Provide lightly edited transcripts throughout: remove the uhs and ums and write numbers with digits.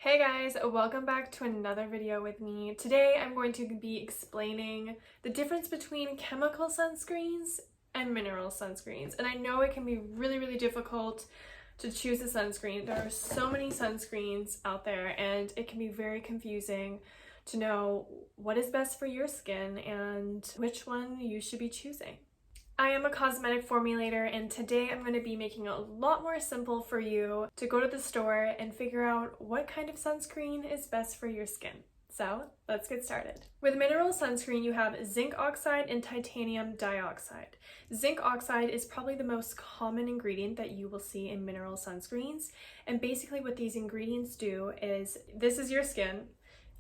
Hey guys, welcome back to another video with me. Today I'm going to be explaining the difference between chemical sunscreens and mineral sunscreens. And I know it can be really difficult to choose a sunscreen. There are so many sunscreens out there and it can be very confusing to know what is best for your skin and which one you should be choosing. I am a cosmetic formulator and today I'm going to be making it a lot more simple for you to go to the store and figure out what kind of sunscreen is best for your skin. So let's get started. With mineral sunscreen you have zinc oxide and titanium dioxide. Zinc oxide is probably the most common ingredient that you will see in mineral sunscreens, and basically what these ingredients do is, this is your skin,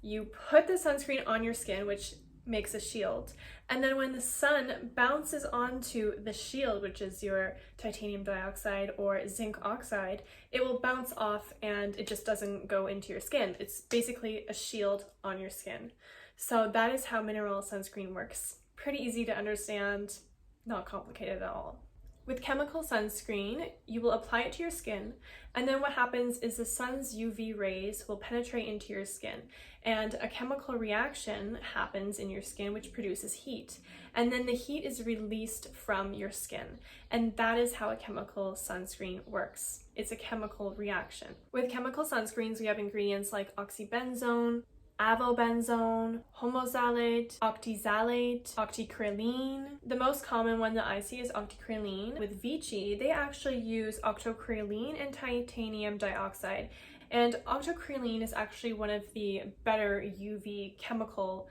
you put the sunscreen on your skin, which makes a shield, and then when the sun bounces onto the shield, which is your titanium dioxide or zinc oxide, it will bounce off and it just doesn't go into your skin. It's basically a shield on your skin. So that is how mineral sunscreen works. Pretty easy to understand, not complicated at all. With chemical sunscreen, you will apply it to your skin, and then what happens is the sun's UV rays will penetrate into your skin, and a chemical reaction happens in your skin which produces heat, and then the heat is released from your skin, and that is how a chemical sunscreen works. It's a chemical reaction. With chemical sunscreens, we have ingredients like oxybenzone, avobenzone, homosalate, octisalate, octicrylene. The most common one that I see is octicrylene. With Vichy, they actually use octocrylene and titanium dioxide. And octocrylene is actually one of the better UV chemical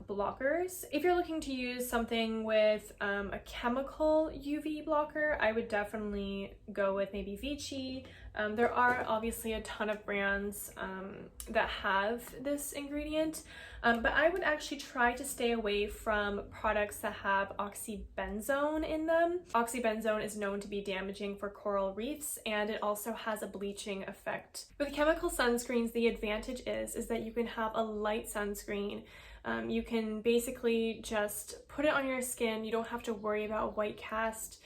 blockers. If you're looking to use something with a chemical UV blocker, I would definitely go with maybe Vichy. There are obviously a ton of brands that have this ingredient, but I would actually try to stay away from products that have oxybenzone in them. Oxybenzone is known to be damaging for coral reefs, and it also has a bleaching effect. With chemical sunscreens, the advantage is that you can have a light sunscreen. You can basically just put it on your skin. You don't have to worry about a white cast.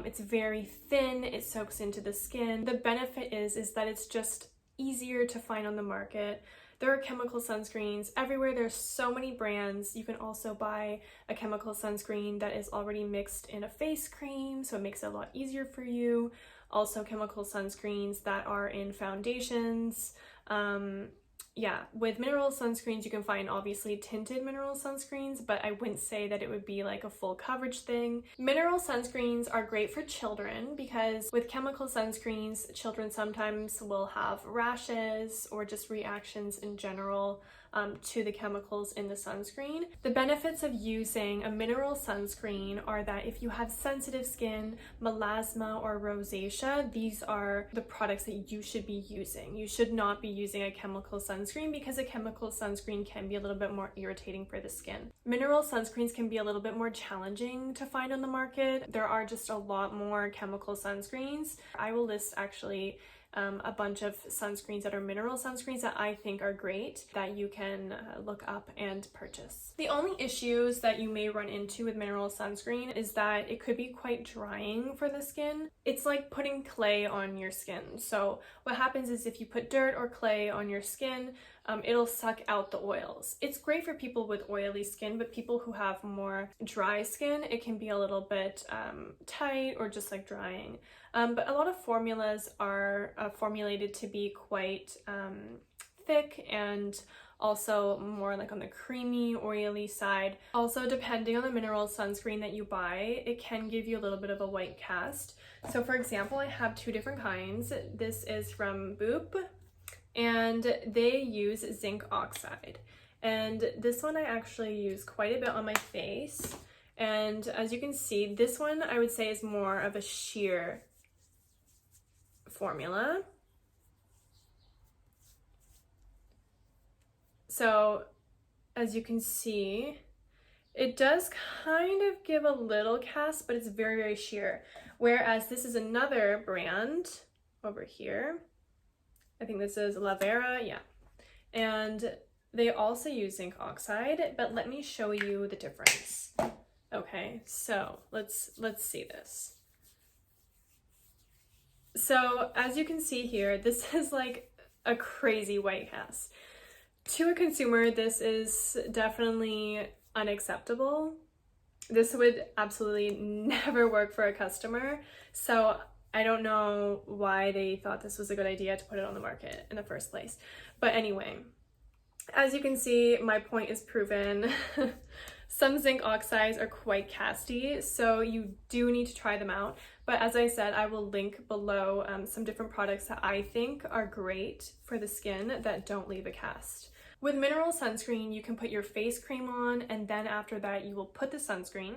It's very thin, it soaks into the skin. The benefit is that it's just easier to find on the market. There are chemical sunscreens everywhere. There's so many brands. You can also buy a chemical sunscreen that is already mixed in a face cream, so it makes it a lot easier for you. Also chemical sunscreens that are in foundations. Yeah, with mineral sunscreens, you can find obviously tinted mineral sunscreens, but I wouldn't say that it would be like a full coverage thing. Mineral sunscreens are great for children because with chemical sunscreens, children sometimes will have rashes or just reactions in general to the chemicals in the sunscreen. The benefits of using a mineral sunscreen are that if you have sensitive skin, melasma, or rosacea, these are the products that you should be using. You should not be using a chemical sunscreen because a chemical sunscreen can be a little bit more irritating for the skin. Mineral sunscreens can be a little bit more challenging to find on the market. There are just a lot more chemical sunscreens. I will list actually a bunch of sunscreens that are mineral sunscreens that I think are great that you can look up and purchase. The only issues that you may run into with mineral sunscreen is that it could be quite drying for the skin. It's like putting clay on your skin. So what happens is if you put dirt or clay on your skin, it'll suck out the oils. It's great for people with oily skin, but people who have more dry skin, it can be a little bit tight or just like drying. But a lot of formulas are formulated to be quite thick and also more like on the creamy, oily side. Also, depending on the mineral sunscreen that you buy, it can give you a little bit of a white cast. So for example, I have two different kinds. This is from Boep, and they use zinc oxide. And this one I actually use quite a bit on my face. And as you can see, this one I would say is more of a sheer formula. So as you can see, it does kind of give a little cast, but it's very sheer. Whereas this is another brand over here. I think this is La Vera, yeah. And they also use zinc oxide, but let me show you the difference. Okay, so let's see this. So as you can see here, this is like a crazy white cast. To a consumer, this is definitely unacceptable. This would absolutely never work for a customer. So I don't know why they thought this was a good idea to put it on the market in the first place. But anyway, as you can see, my point is proven. Some zinc oxides are quite casty, so you do need to try them out. But as I said, I will link below some different products that I think are great for the skin that don't leave a cast. With mineral sunscreen, you can put your face cream on, and then after that you will put the sunscreen,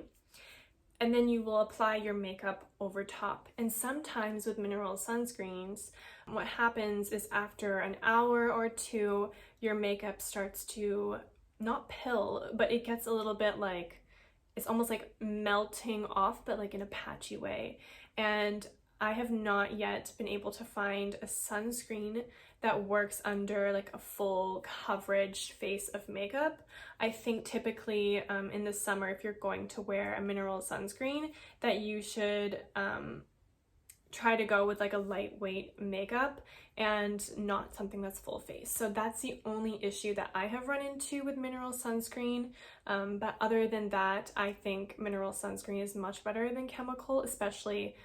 and then you will apply your makeup over top. And sometimes with mineral sunscreens, what happens is after an hour or two, your makeup starts to not pill, but it gets a little bit like, it's almost like melting off, but like in a patchy way. And I have not yet been able to find a sunscreen that works under like a full coverage face of makeup. I think typically in the summer, if you're going to wear a mineral sunscreen, that you should try to go with like a lightweight makeup and not something that's full face. So that's the only issue that I have run into with mineral sunscreen. But other than that, I think mineral sunscreen is much better than chemical, especially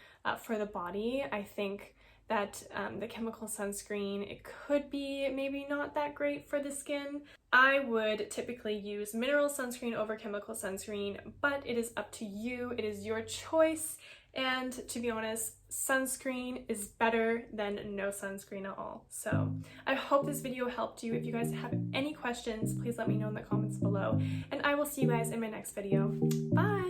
for the body. I think that the chemical sunscreen, it could be maybe not that great for the skin. I would typically use mineral sunscreen over chemical sunscreen, but it is up to you. It is your choice. And to be honest, sunscreen is better than no sunscreen at all. So I hope this video helped you. If you guys have any questions, please let me know in the comments below. And I will see you guys in my next video. Bye!